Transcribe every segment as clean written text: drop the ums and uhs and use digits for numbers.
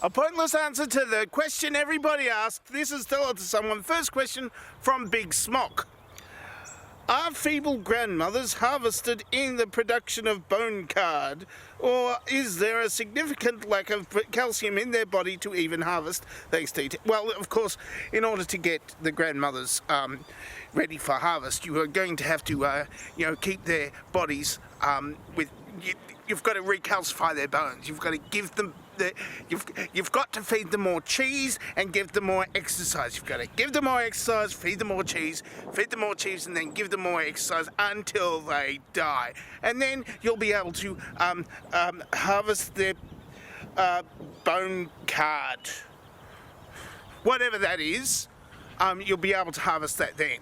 A pointless answer to the question everybody asked. This is Tell It to Someone. First question from Big Smock. Are feeble grandmothers harvested in the production of bone card, or is there a significant lack of calcium in their body to even harvest? Thanks, TT. Well, of course, in order to get the grandmothers ready for harvest, you are going to have to, keep their bodies with. You've got to recalcify their bones. You've got to give them. You've got to feed them more cheese and give them more exercise. You've got to give them more exercise, feed them more cheese, and then give them more exercise until they die. And then you'll be able to harvest their bone card. Whatever that is, you'll be able to harvest that then.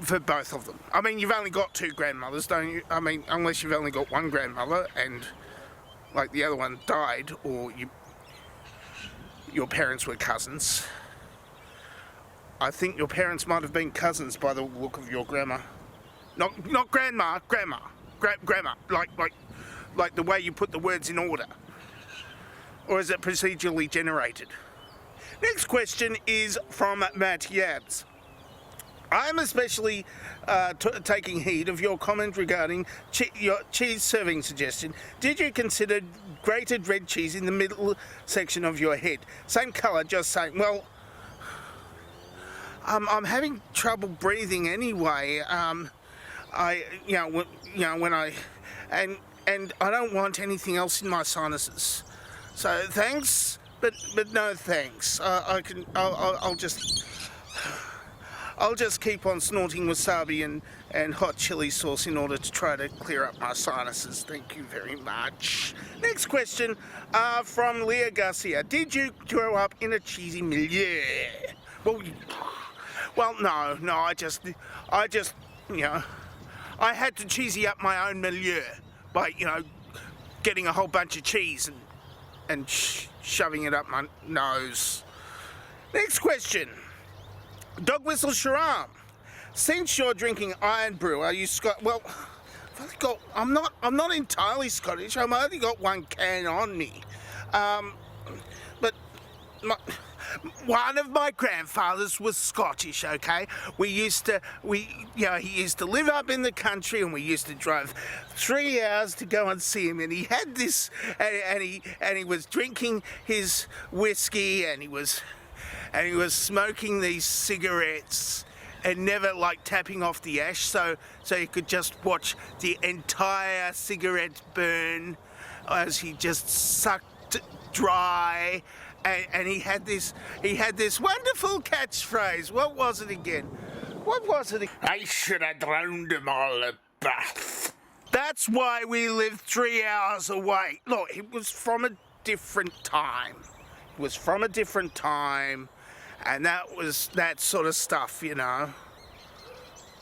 For both of them. I mean, you've only got two grandmothers, don't you? I mean, unless you've only got one grandmother and like the other one died, or your parents were cousins. I think your parents might have been cousins by the look of your grandma. Not grandma, grandma. Grandma. Like the way you put the words in order. Or is it procedurally generated? Next question is from Matt Yabs. I'm especially taking heed of your comment regarding your cheese serving suggestion. Did you consider grated red cheese in the middle section of your head? Same colour, just saying. Well, I'm having trouble breathing anyway. And I don't want anything else in my sinuses. So thanks, but no thanks. I'll just keep on snorting wasabi and hot chili sauce in order to try to clear up my sinuses. Thank you very much. Next question from Leah Garcia. Did you grow up in a cheesy milieu? Well, no. I just, I had to cheesy up my own milieu by, getting a whole bunch of cheese and shoving it up my nose. Next question. Dog Whistle Sharam. Since you're drinking Iron Brew, are you Well, I'm not entirely Scottish. I've only got one can on me. But one of my grandfathers was Scottish, okay? He used to live up in the country, and we used to drive 3 hours to go and see him, and he had this, and he was drinking his whiskey, and he was smoking these cigarettes and never tapping off the ash, so you could just watch the entire cigarette burn as he just sucked dry. And he had this wonderful catchphrase. What was it again? I should have drowned them all at Bath. That's why we lived 3 hours away. Look, it was from a different time. And that sort of stuff,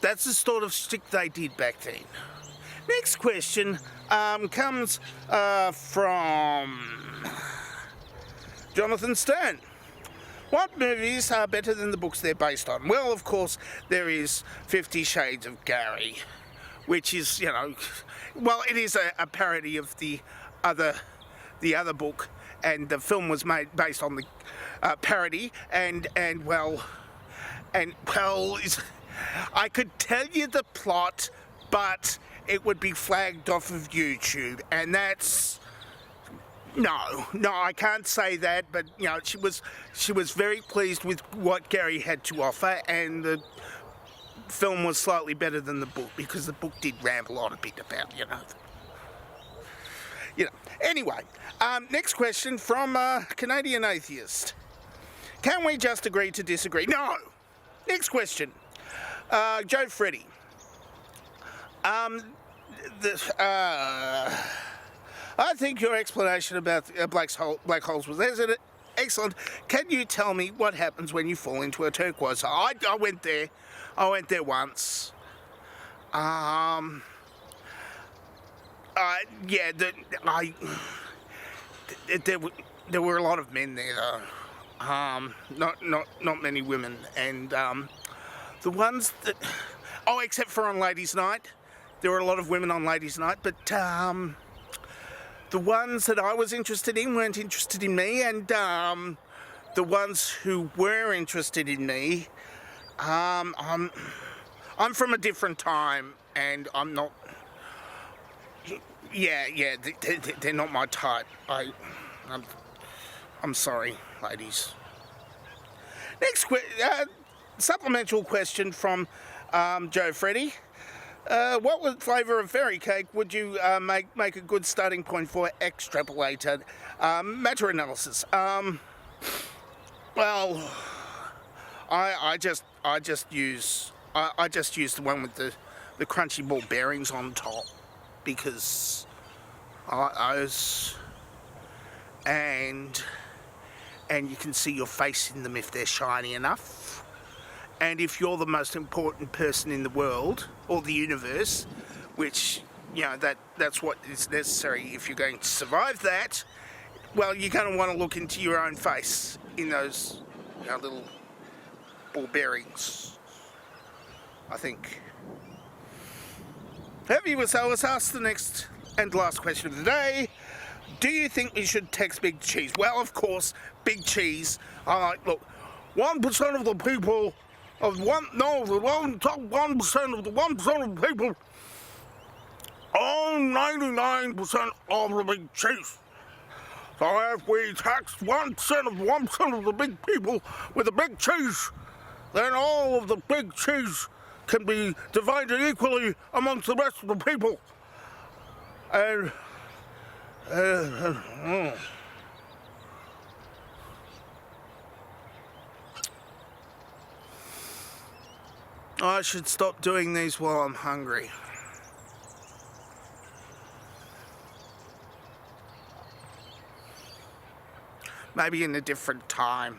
That's the sort of shtick they did back then. Next question comes from Jonathan Stern. What movies are better than the books they're based on? Well, of course, there is 50 Shades of Gary, which is, it is a parody of the other book. And the film was made based on the parody, and I could tell you the plot, but it would be flagged off of YouTube, and that's no, I can't say that. But she was very pleased with what Gary had to offer, and the film was slightly better than the book because the book did ramble on a bit about Anyway, next question from Canadian Atheist. Can we just agree to disagree? No! Next question. Joe Freddy. I think your explanation about black holes was excellent. Can you tell me what happens when you fall into a turquoise hole? I went there. Once. There were a lot of men there though. Not many women, and the ones that except for on Ladies' Night, there were a lot of women on Ladies' Night, but the ones that I was interested in weren't interested in me, and the ones who were interested in me, I'm from a different time, and I'm not. Yeah, they're not my type. I'm sorry, ladies. Next supplemental question from Joe Freddy. What flavour of fairy cake would you make a good starting point for extrapolated matter analysis? Well, I just use the one with the crunchy ball bearings on top, because I like those, and you can see your face in them if they're shiny enough. And if you're the most important person in the world or the universe, which, you know, that's what is necessary if you're going to survive that, well, you're going to want to look into your own face in those little ball bearings, I think. However, I was asked the next and last question of the day. Do you think we should tax Big Cheese? Well, of course, Big Cheese. Look, 1% of the people top 1% of the 1% of the people own 99% of the big cheese. So if we tax 1% of 1% of the big people with the big cheese, then all of the big cheese can be divided equally amongst the rest of the people. And I should stop doing these while I'm hungry. Maybe in a different time.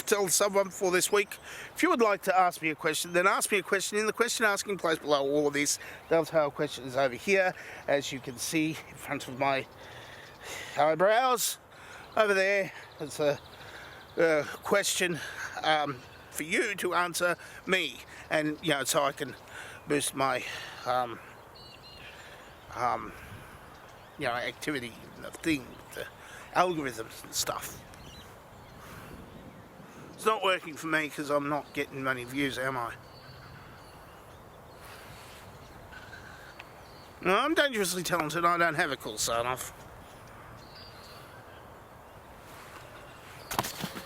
Tell someone for this week. If you would like to ask me a question, then ask me a question in the question asking place below all of this. Dovetail questions over here, as you can see in front of my eyebrows. Over there, it's a question for you to answer me, and so I can boost my activity thing, the algorithms and stuff. It's not working for me because I'm not getting many views, am I? No, I'm dangerously talented. I don't have a cool sign off.